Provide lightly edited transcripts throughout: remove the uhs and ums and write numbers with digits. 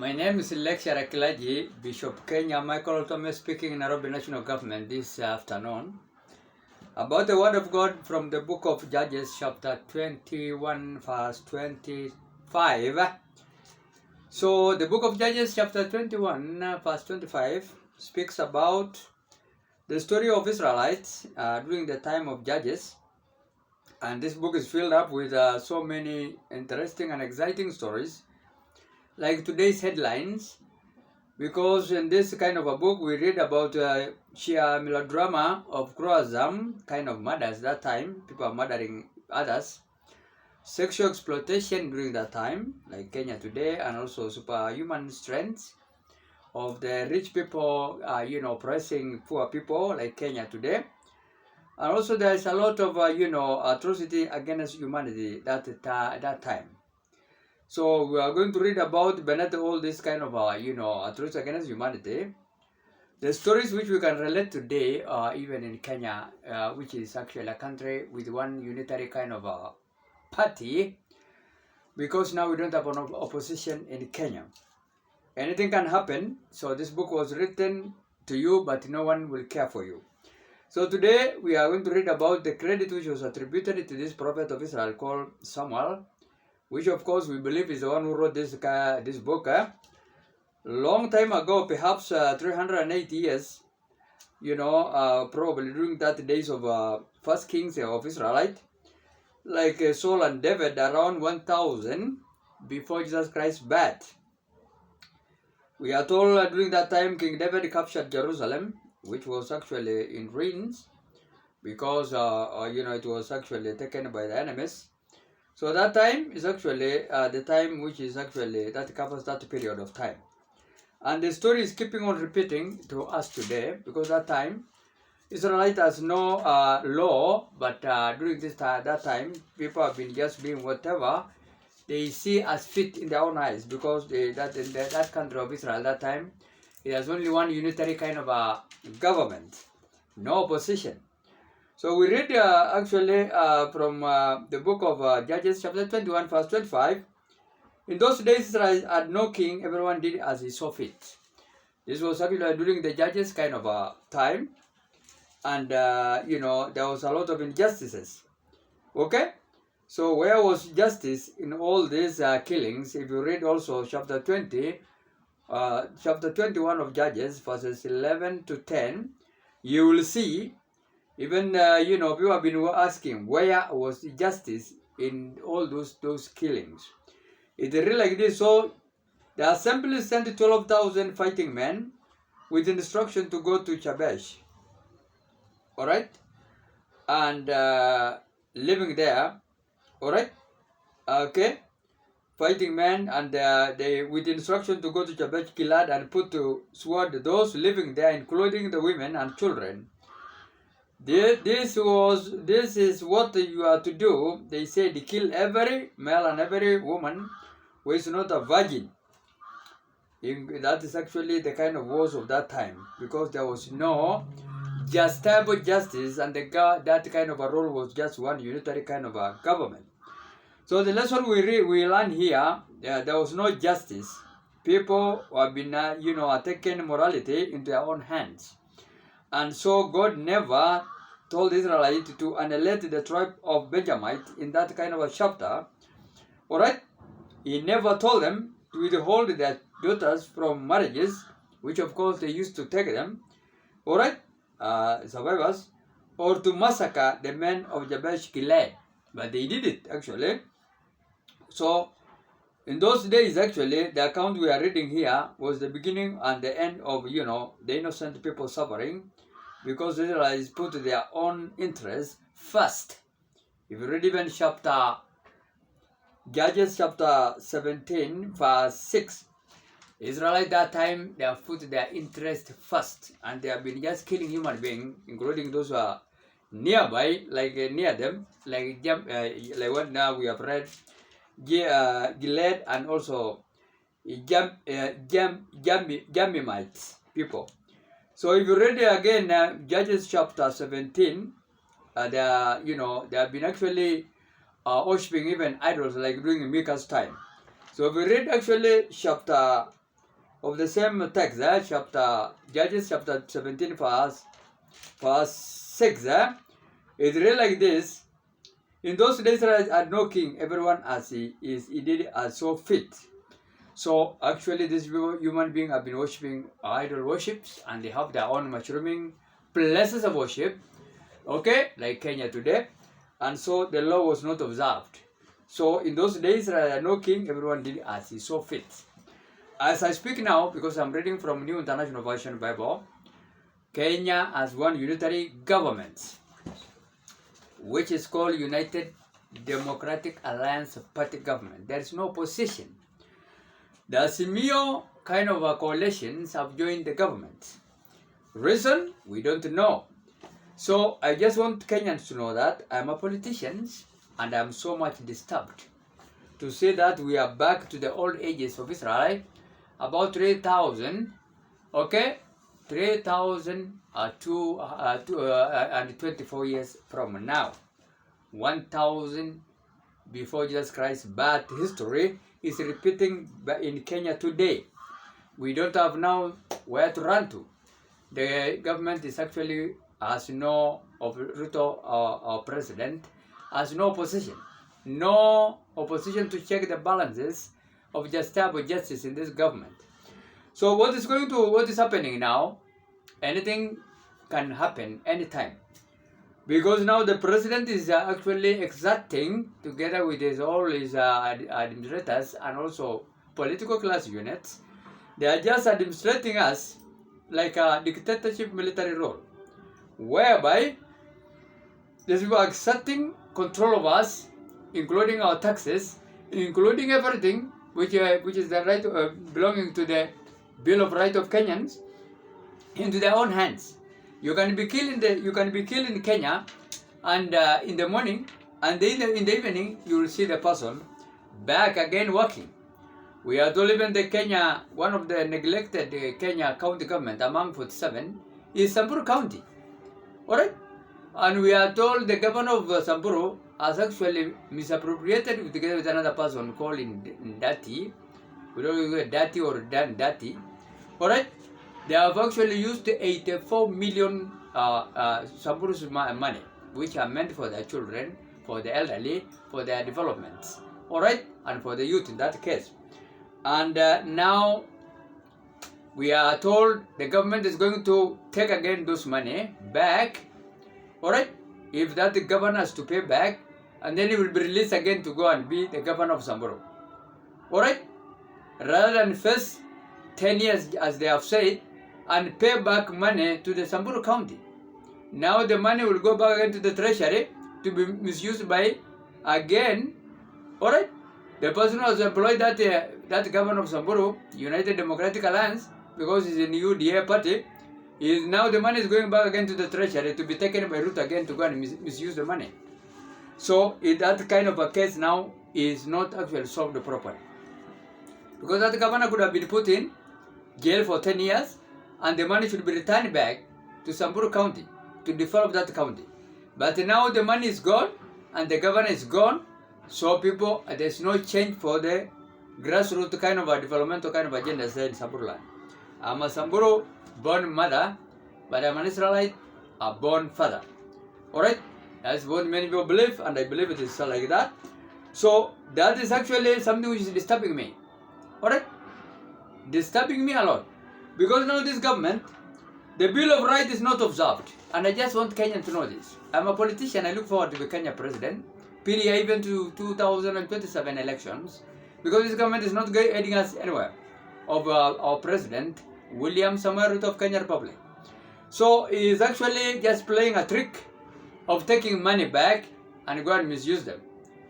My name is Lecturer Kilaji, Bishop Kenya Michael Thomas speaking in Nairobi National Government this afternoon about the Word of God from the book of Judges chapter 21 verse 25. So the book of Judges chapter 21 verse 25 speaks about the story of Israelites during the time of Judges, and this book is filled up with so many interesting and exciting stories like today's headlines, because in this kind of a book we read about sheer melodrama of gruesome kind of murders that time. People are murdering others, sexual exploitation during that time like Kenya today, and also superhuman strength of the rich people oppressing poor people like Kenya today. And also there is a lot of atrocity against humanity that time. So we are going to read about beneath all this kind of atrocities against humanity, the stories which we can relate today, even in Kenya, which is actually a country with one unitary kind of party, because now we don't have an opposition in Kenya. Anything can happen. So this book was written to you, but no one will care for you. So today we are going to read about the credit which was attributed to this prophet of Israel called Samuel, which of course we believe is the one who wrote this book. Long time ago, perhaps 380 years, probably during that days of first kings of Israelite, like Saul and David, around 1000 before Jesus Christ's birth. We are told during that time King David captured Jerusalem, which was actually in ruins because it was actually taken by the enemies. So that time is actually the time which is actually that covers that period of time. And the story is keeping on repeating to us today, because that time Israelite has no law, but during that time people have been just doing whatever they see as fit in their own eyes, because that country of Israel that time, it has only one unitary kind of a government, no opposition. So we read from the book of Judges chapter 21 verse 25. In those days Israel had no king, everyone did as he saw fit. This was actually during the Judges kind of a time, and there was a lot of injustices. Okay? So where was justice in all these killings? If you read also chapter 21 of Judges verses 11 to 10, you will see even people have been asking where was justice in all those killings. It's really like this. So the assembly sent 12,000 fighting men with instruction to go to Jabesh, all right, and living there, all right, okay, fighting men, and they with instruction to go to Jabesh Gilad and put to sword those living there, including the women and children. This is what you are to do. They said, kill every male and every woman who is not a virgin. That is actually the kind of wars of that time, because there was no stable justice, and that kind of a role was just one unitary kind of a government. So the lesson we learn here, there was no justice. People have been taken morality into their own hands. And so God never told Israelites to annihilate the tribe of Benjamin in that kind of a chapter. Alright? He never told them to withhold their daughters from marriages, which of course they used to take them. Alright? Survivors. Or to massacre the men of Jabesh Gilead. But they did it actually. So in those days, actually, the account we are reading here was the beginning and the end of, the innocent people suffering, because the Israelites put their own interests first. If you read even Judges chapter 17, verse 6, Israelites that time, they have put their interest first, and they have been just killing human beings, including those who are nearby, like near them, like what now we have read, Gilead, and also Jamites people. So if you read again Judges chapter 17, they have been actually worshipping even idols like during Micah's time. So if we read actually chapter of the same text, Judges chapter 17, verse 6, it read like this. In those days there had no king, everyone as he did as so fit. So actually these human beings have been worshipping idol worships, and they have their own mushrooming places of worship, okay, like Kenya today. And so the law was not observed. So in those days there had no king, everyone did as he saw fit. As I speak now, because I'm reading from New International Version Bible, Kenya has one unitary government, which is called United Democratic Alliance Party government. There is no opposition. The Simio kind of coalitions have joined the government. Reason? We don't know. So I just want Kenyans to know that I'm a politician and I'm so much disturbed to say that we are back to the old ages of Israel, about 3,000, okay, 3,224 years from now. 1,000 before Jesus Christ, but history is repeating in Kenya today. We don't have now where to run to. The government is actually, as you know, of Ruto, our president, has no opposition. No opposition to check the balances of justice in this government. So what is happening now? Anything can happen anytime. Because now the president is actually exacting, together with all his administrators and also political class units, they are just administrating us like a dictatorship military role, whereby these people are accepting control of us, including our taxes, including everything which is the right belonging to the Bill of Rights of Kenyans, into their own hands. You can be killed in Kenya, and in the morning, and in the evening you will see the person back again working. We are told even the Kenya, one of the neglected Kenya county government among 47 is Samburu County. Alright? And we are told the governor of Samburu has actually misappropriated together with another person called Ndati. We don't know Dati or Dan Dati. Alright? They have actually used 84 million Samburu's money, which are meant for their children, for the elderly, for their development. Alright? And for the youth in that case. And now we are told the government is going to take again those money back. Alright? If that the governor has to pay back, and then he will be released again to go and be the governor of Samburu. Alright? Rather than first 10 years, as they have said, and pay back money to the Samburu County. Now the money will go back again to the treasury to be misused by, again, alright? The person who has employed that governor of Samburu, United Democratic Alliance, because he's in UDA party, is now the money is going back again to the treasury to be taken by Ruto again to go and misuse the money. So that kind of a case now is not actually solved properly. Because that governor could have been put in jail for 10 years, and the money should be returned back to Samburu County to develop that county. But now the money is gone and the governor is gone, so people, there's no change for the grassroots kind of a developmental kind of agenda in Samburu land. I'm a Samburu born mother, but I'm an Israelite, a born father. Alright? That's what many people believe, and I believe it is like that. So that is actually something which is disturbing me. Alright? Disturbing me a lot. Because now this government, the Bill of Rights is not observed. And I just want Kenyans to know this. I'm a politician, I look forward to the Kenya president, PDA even to 2027 elections, because this government is not heading us anywhere, of our president, William Samoei Ruto of Kenya Republic. So he is actually just playing a trick of taking money back and go and misuse them.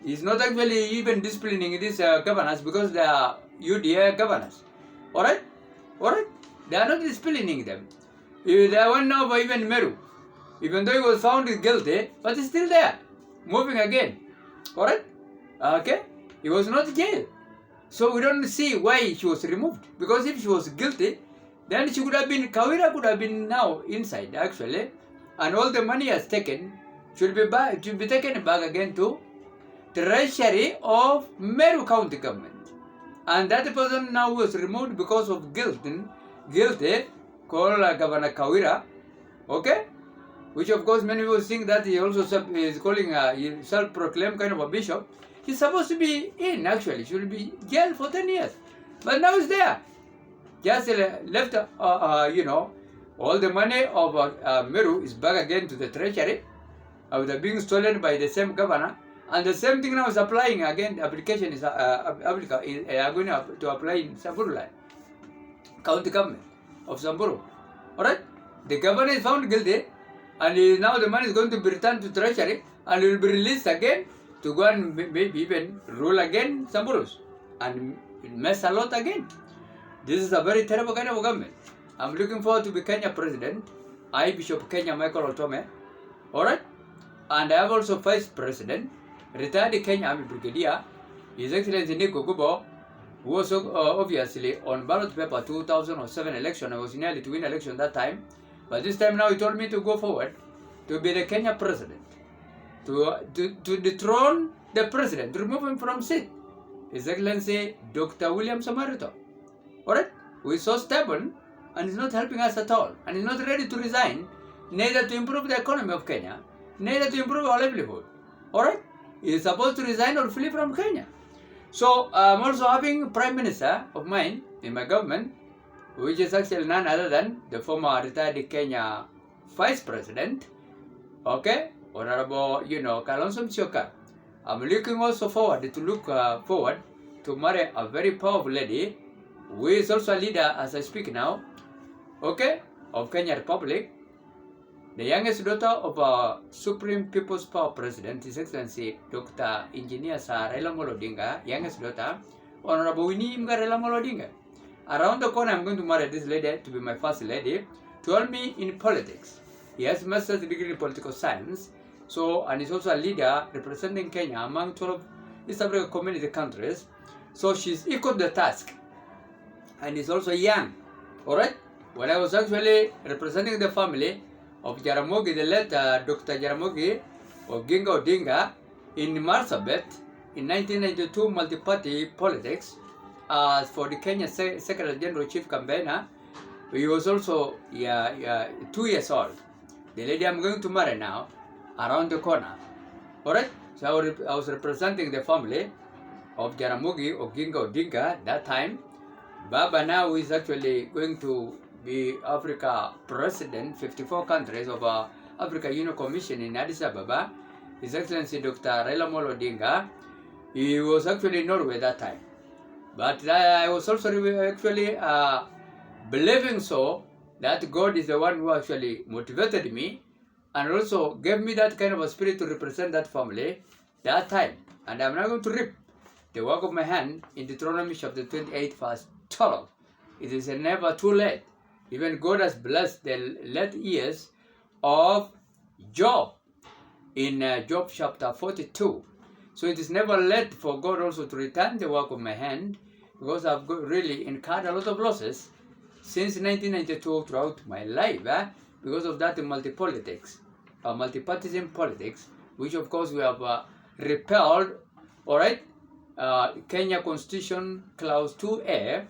He's not actually even disciplining these governors because they are UDA governors. Alright? Alright? They are not disciplining them. They went now by even Meru. Even though he was found guilty, but he's still there. Moving again. Alright? Okay? He was not jailed. So we don't see why she was removed. Because if she was guilty, then she could have been, Kawira could have been now inside actually. And all the money has taken should be taken back again to Treasury of Meru County government. And that person now was removed because of guilty, called Governor Kawira, okay? Which of course many people think that he also is calling a self-proclaimed kind of a bishop. He's supposed to be in, actually, should be jailed for 10 years. But now he's there. Just left, all the money of Meru is back again to the treasury after being stolen by the same governor. And the same thing now is applying again. The application is going to apply in Samburu land, county government of Samburu. Alright? The governor is found guilty, and now the money is going to be returned to treasury, and will be released again to go and maybe even rule again Samburus and mess a lot again. This is a very terrible kind of government. I'm looking forward to be Kenya president. I, Bishop Kenya Michael Otome. Alright? And I have also vice president, retired Kenya Army Brigadier, His Excellency Nico Gubo, who was obviously on ballot paper 2007 election. I was nearly to win election that time. But this time now he told me to go forward to be the Kenya president. To dethrone the president, to remove him from seat. His Excellency Dr. William Ruto. Alright? Who is so stubborn and is not helping us at all. And is not ready to resign, neither to improve the economy of Kenya, neither to improve our livelihood. Alright? He is supposed to resign or flee from Kenya. So I'm also having a prime minister of mine in my government, which is actually none other than the former retired Kenya vice president, okay, Honorable, Kalonzo Musyoka. I'm looking also forward to marry a very powerful lady, who is also a leader as I speak now, okay, of Kenya Republic, the youngest daughter of our Supreme People's Power President, His Excellency Dr. Engineer Sir Raila Amolo Odinga, youngest daughter, Honorable Winnie Raila Amolo Odinga. Around the corner, I'm going to marry this lady to be my first lady, to help me in politics. He has master's degree in political science, and he's also a leader representing Kenya among 12 East African community countries. So she's equal to the task. And he's also young. Alright? When I was actually representing the family of Jaramogi, the late Dr. Jaramogi Oginga Odinga in Marsabit in 1992 multi-party politics for the Kenya Secretary General Chief Campaigner. He was also 2 years old. The lady I'm going to marry now, around the corner. Alright? So I was representing the family of Jaramogi Oginga Odinga that time. Baba now is actually going to be Africa President, 54 countries of Africa Union Commission in Addis Ababa. His Excellency Dr. Raila Amolo Odinga. He was actually in Norway that time. But I was also actually believing so that God is the one who actually motivated me and also gave me that kind of a spirit to represent that family that time. And I'm now going to reap the work of my hand in Deuteronomy chapter 28 verse 12. It is never too late. Even God has blessed the late years of Job in Job chapter 42. So it is never late for God also to return the work of my hand, because I've really incurred a lot of losses since 1992 throughout my life because of that multi-partisan politics, which of course we have repelled, alright, Kenya Constitution Clause 2A,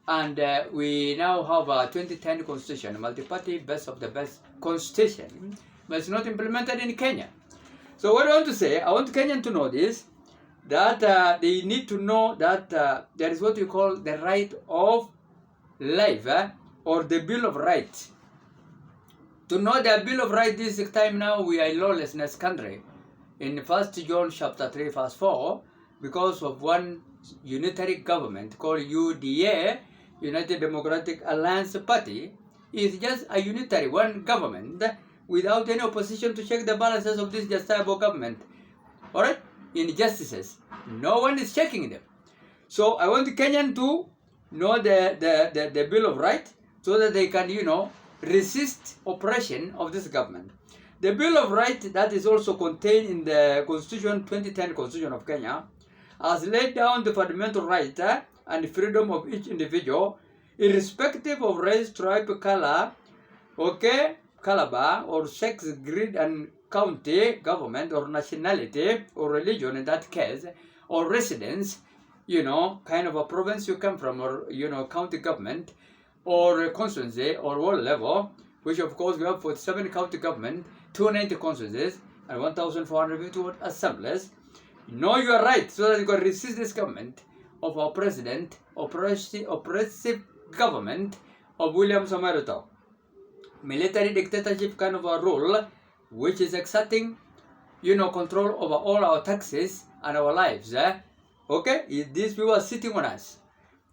and we now have a 2010 Constitution, multi-party best of the best Constitution, but it's not implemented in Kenya. So what I want to say, I want Kenyans to know this, that they need to know that there is what we call the right of life, or the Bill of Rights. To know the Bill of Rights, this time now we are a lawlessness country. In 1 John chapter 3 verse 4, because of one unitary government called UDA, United Democratic Alliance Party, is just a unitary one government without any opposition to check the balances of this justiciable government. Alright? Injustices. No one is checking them. So I want the Kenyan to know the Bill of Rights so that they can, resist oppression of this government. The Bill of Rights that is also contained in the Constitution, 2010 Constitution of Kenya, has laid down the fundamental rights and freedom of each individual, irrespective of race, tribe, color, caliber, or sex, creed, and county, government, or nationality, or religion in that case, or residence, kind of a province you come from, or, county government, or a constituency, or world level, which of course we have 47 county government, 290 constituencies, and 1,451 assemblies. Know you are right, so that you can resist this government of our president, oppressive government of William Samoei Ruto. Military dictatorship kind of a rule, which is exerting, control over all our taxes and our lives. Okay, these people are sitting on us.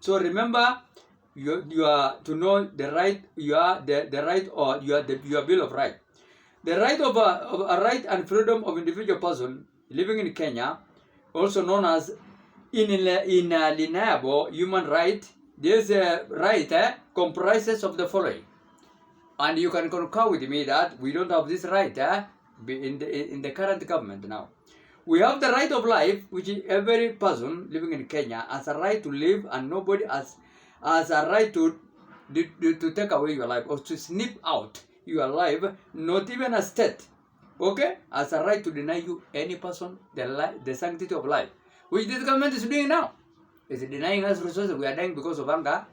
So remember, you are to know the right. You are the right, or you are your bill of right. The right of a right and freedom of individual person living in Kenya, also known as inalienable human right. This right comprises of the following, and you can concur with me that we don't have this right in the current government now. We have the right of life, which is every person living in Kenya has a right to live, and nobody has a right to take away your life or to snip out your life, not even a state, okay, has a right to deny you, any person, the sanctity of life, which this government is doing now. It's denying us resources. We are dying because of hunger.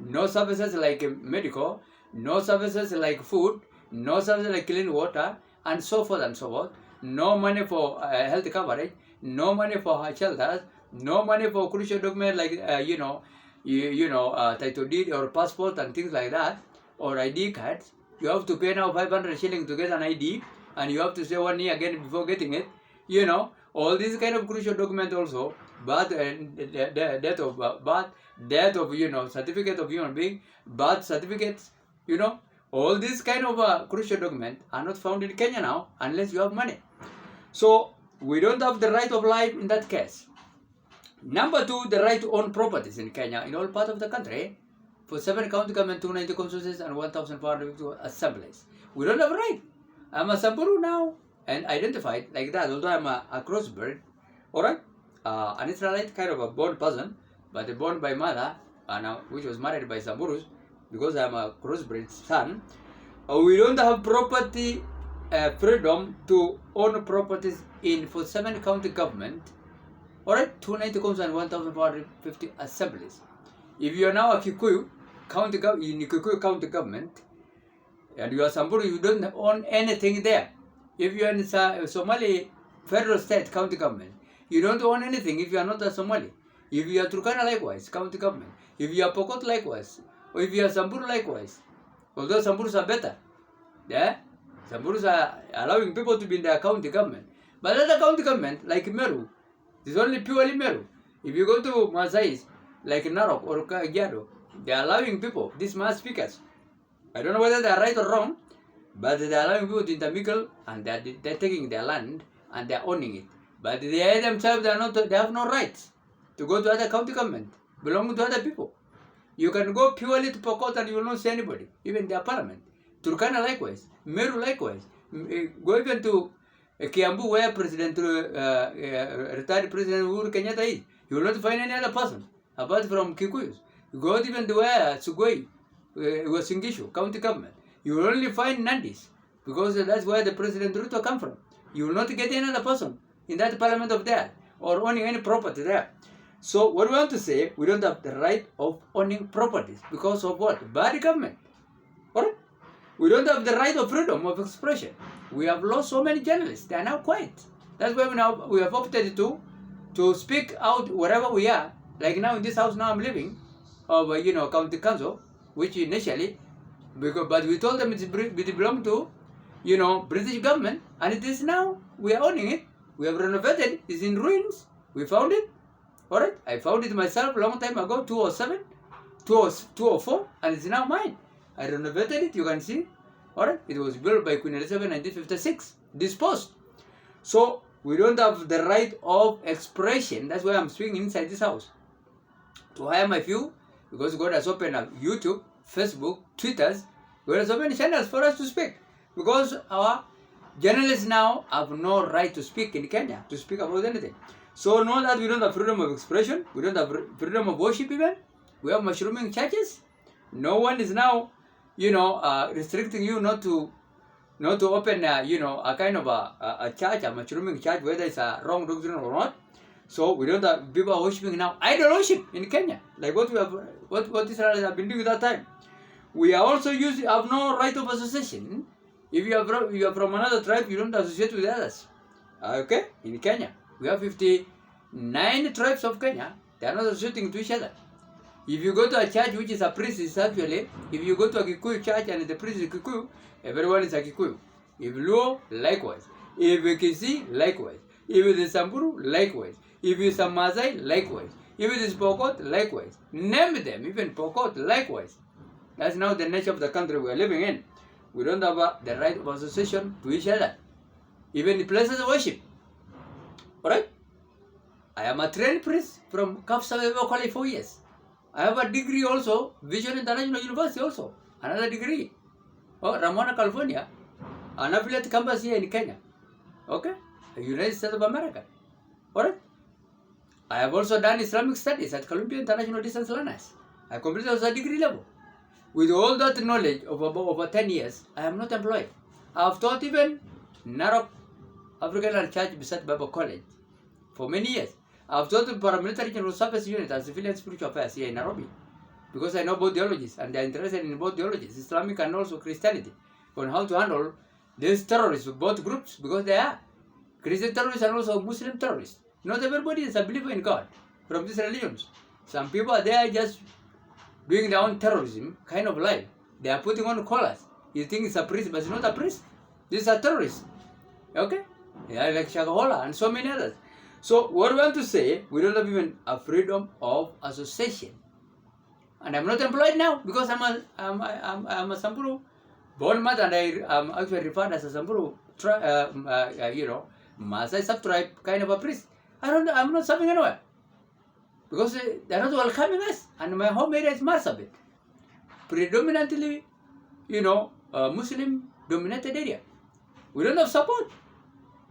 No services like medical, no services like food, no services like clean water, and so forth and so forth. No money for health coverage, no money for shelters, no money for crucial documents like title deed or passport and things like that, or ID cards. You have to pay now 500 shillings to get an ID, and you have to stay 1 year again before getting it. All these kind of crucial documents also, birth, death of certificate of human being, birth certificates, all these kind of crucial documents are not found in Kenya now unless you have money. So we don't have the right of life in that case. Number two, the right to own properties in Kenya in all parts of the country, for 7 county government, 290 constituencies, and 1,452 assemblies. We don't have a right. I'm a Samburu now, and identified like that, although I'm a crossbred, alright? An Israelite kind of a born person, but born by mother, which was married by Samburus, because I'm a crossbred son. We don't have property freedom to own properties for 7 county government, alright? 290 constituencies and 1,450 assemblies. If you are now a Kikuyu in Kikuyu county government, and you are Samburu, you don't own anything there. If you are in Somali federal state county government, you don't own anything if you are not a Somali. If you are Turkana, likewise, county government. If you are Pokot, likewise. Or if you are Samburu, likewise. Although Samburus are better. Yeah? Samburus are allowing people to be in their county government. But other county government, like Meru, it's only purely Meru. If you go to Masais, like Narok or Kajiado, they are allowing people, these mass speakers. I don't know whether they are right or wrong, but they are allowing people to intermingle, and they're taking their land and they're owning it. But they themselves, they have no rights to go to other county government, belonging to other people. You can go purely to Pokot and you will not see anybody, even their parliament. Turkana, likewise. Meru, likewise. Go even to Kiambu, where retired President Uhuru Kenyatta is. You will not find any other person apart from Kikuyus. You go even to where Sugoi was Singishu, county government. You will only find Nandis, because that's where the President Ruto come from. You will not get any other person in that parliament of there, or owning any property there. So what we want to say, we don't have the right of owning properties because of what? Bad government. Alright? We don't have the right of freedom of expression. We have lost so many journalists. They are now quiet. That's why we have opted to speak out wherever we are. Like now in this house now I'm living, of county council, which initially, but we told them it belonged to British government, and it is now. We are owning it. We have renovated. It's in ruins. We found it. Alright, I found it myself a long time ago, 2007, 2004, and it's now mine. I renovated it, you can see. Alright, it was built by Queen Elizabeth in 1956, disposed. So, we don't have the right of expression. That's why I'm speaking inside this house. To hire my view, because God has opened up YouTube, Facebook, Twitters. God has opened channels for us to speak. Because our journalists now have no right to speak in Kenya, to speak about anything. So know that we don't have freedom of expression, we don't have freedom of worship even. We have mushrooming churches. No one is now, restricting you not to open, a kind of a church, a mushrooming church, whether it's a wrong doctrine or not. So we don't have people are worshiping now idol worship in Kenya, like what we have, what Israel have been doing at that time. We are also have no right of association. If you are from another tribe, you don't associate with others. Okay, in Kenya we have 59 tribes of Kenya. They are not associating to each other. If you go to a church which is a priest, is actually, if you go to a Kikuyu church and the priest is Kikuyu, everyone is a Kikuyu. If Luo, likewise. If Kisi, likewise. If it is Samburu, likewise. If it is a Maasai, likewise. If it is Pokot, likewise. Name them, even Pokot, likewise. That's now the nature of the country we are living in. We don't have the right of association to each other, even in places of worship. Alright? I am a trained priest from Kapsa College 4 years. I have a degree also, Vision International University also, another degree. Oh, Ramona, California, an affiliate campus here in Kenya. Okay? The United States of America. Alright? I have also done Islamic studies at Columbia International Distance Learners. I completed also a degree level. With all that knowledge of about over 10 years, I am not employed. I have taught even Narok African Church beside Bible College for many years. I have taught the paramilitary general service unit and civilian spiritual affairs here in Nairobi because I know both theologies and they are interested in both theologies, Islamic and also Christianity, on how to handle these terrorists of both groups because they are Christian terrorists and also Muslim terrorists. Not everybody is a believer in God from these religions. Some people are there just doing their own terrorism kind of life. They are putting on collars. You think it's a priest, but it's not a priest. These are terrorists. Okay? They are like Shakahola and so many others. So what we want to say, we don't have even a freedom of association. And I'm not employed now because I'm a Samburu born mother and I am actually referred as a Samburu Maasai sub-tribe kind of a priest. I'm not serving anywhere. Because they're not welcoming us. And my home area is Marsabit. Predominantly, Muslim dominated area. We don't have support.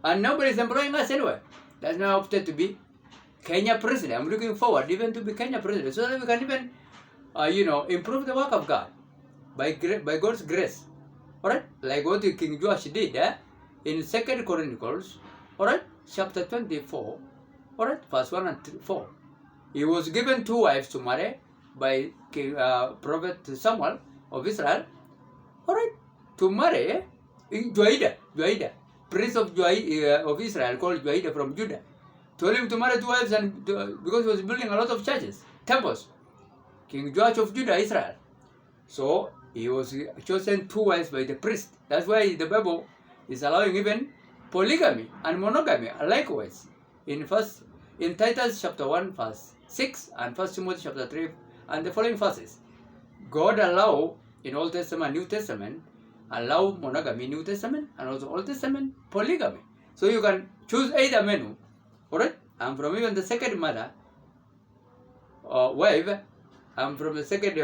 And nobody is employing us anywhere. That's now opted to be Kenya president. I'm looking forward even to be Kenya president so that we can even, improve the work of God by God's grace. Alright? Like what King Joash did in 2 Chronicles, alright, chapter 24, alright, verse 1 and 4. He was given 2 wives to marry by Prophet Samuel of Israel, alright, to marry Joida, prince of Israel called Joida from Judah. Told him to marry 2 wives and because he was building a lot of churches, temples. King Joash of Judah, Israel. So he was chosen 2 wives by the priest. That's why the Bible is allowing even polygamy and monogamy likewise. In Titus chapter 1 verse 6 and 1 Timothy chapter 3 and the following verses. God allow in Old Testament, New Testament, allow monogamy, New Testament, and also Old Testament, polygamy. So you can choose either menu. Alright? I'm from even the second mother, wife. I'm from the second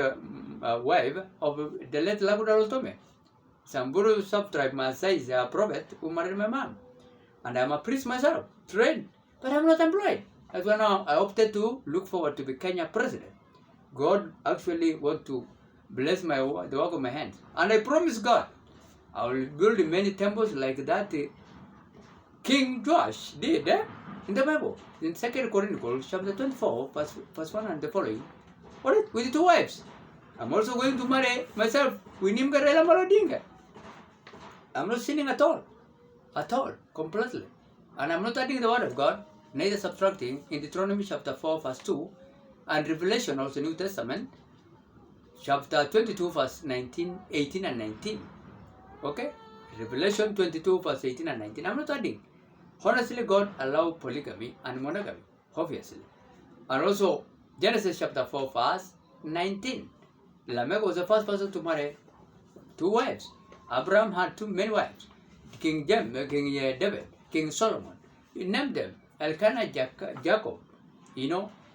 wife of the late Labrador Tome. Samburu sub-tribe Maasai is a prophet who married my mom. And I'm a priest myself, trained, but I'm not employed. That's why now I opted to look forward to be Kenya president. God actually want to bless the work of my hands. And I promise God, I will build many temples like that King Joash did in the Bible. In 2 Chronicles chapter 24, verse 1 and the following. Alright, with 2 wives. I'm also going to marry myself with Nimgarela Marodinga. I'm not sinning at all, completely. And I'm not adding the word of God, neither subtracting in Deuteronomy chapter 4 verse 2 and Revelation also New Testament chapter 22 verse 18 and 19. Okay? Revelation 22 verse 18 and 19. I'm not adding. Honestly, God allowed polygamy and monogamy, obviously. And also Genesis chapter 4 verse 19. Lamech was the first person to marry 2 wives. Abraham had many wives. King David, King Solomon. He named them Elkanah, Jacob,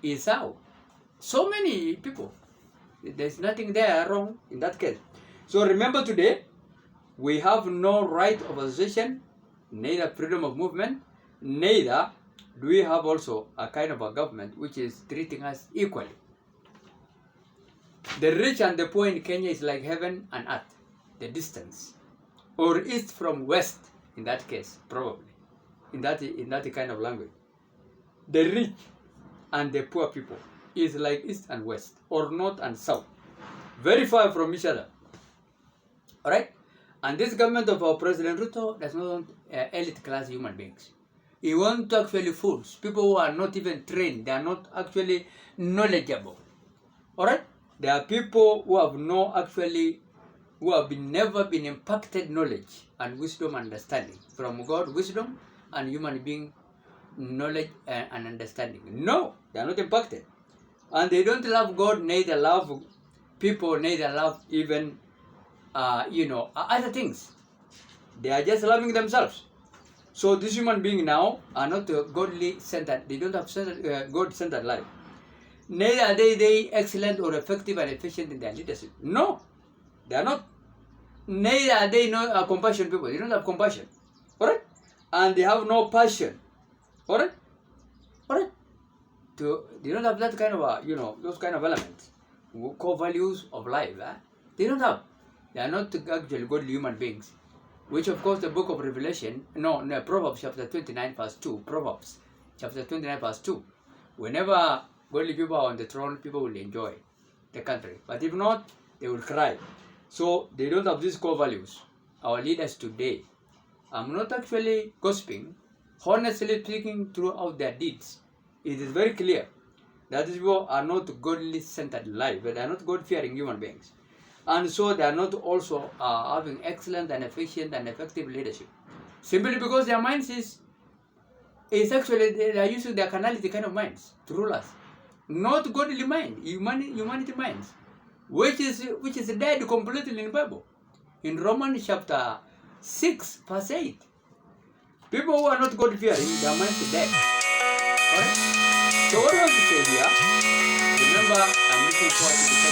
Esau. So many people. There's nothing there wrong in that case. So remember today, we have no right of association, neither freedom of movement, neither do we have also a kind of a government which is treating us equally. The rich and the poor in Kenya is like heaven and earth, the distance, or east from west in that case, probably, in that kind of language. the rich and the poor people is like east and west, or north and south, very far from each other. All right? And this government of our President Ruto does not want elite class human beings. He wants actually fools, people who are not even trained, they are not actually knowledgeable. All right? There are people who have never been impacted knowledge and wisdom and understanding from God, wisdom and human being knowledge and understanding. No, they are not impacted. And they don't love God, neither love people, neither love even, other things. They are just loving themselves. So these human beings now are not godly centered. They don't have God-centered life. Neither are they excellent or effective and efficient in their leadership. No, they are not. Neither are they compassionate people. They don't have compassion. Alright? And they have no passion. Alright? Alright? They don't have that kind of, those kind of elements. Core values of life. They don't have. They are not actually godly human beings. Which of course the book of Revelation, Proverbs chapter 29 verse 2. Proverbs chapter 29 verse 2. Whenever godly people are on the throne, people will enjoy the country. But if not, they will cry. So they don't have these core values. Our leaders today, I'm not actually gossiping, honestly speaking throughout their deeds. It is very clear that these people are not godly centered life, but they are not God-fearing human beings. And so they are not also having excellent and efficient and effective leadership. Simply because their minds is actually, they are using their carnality kind of minds to rule us. Not godly mind, humanity minds, which is dead completely in the Bible. In Romans chapter 6 verse 8. People who are not God-fearing, their minds are dead. Alright? So what I want to say here, remember, I'm looking forward to the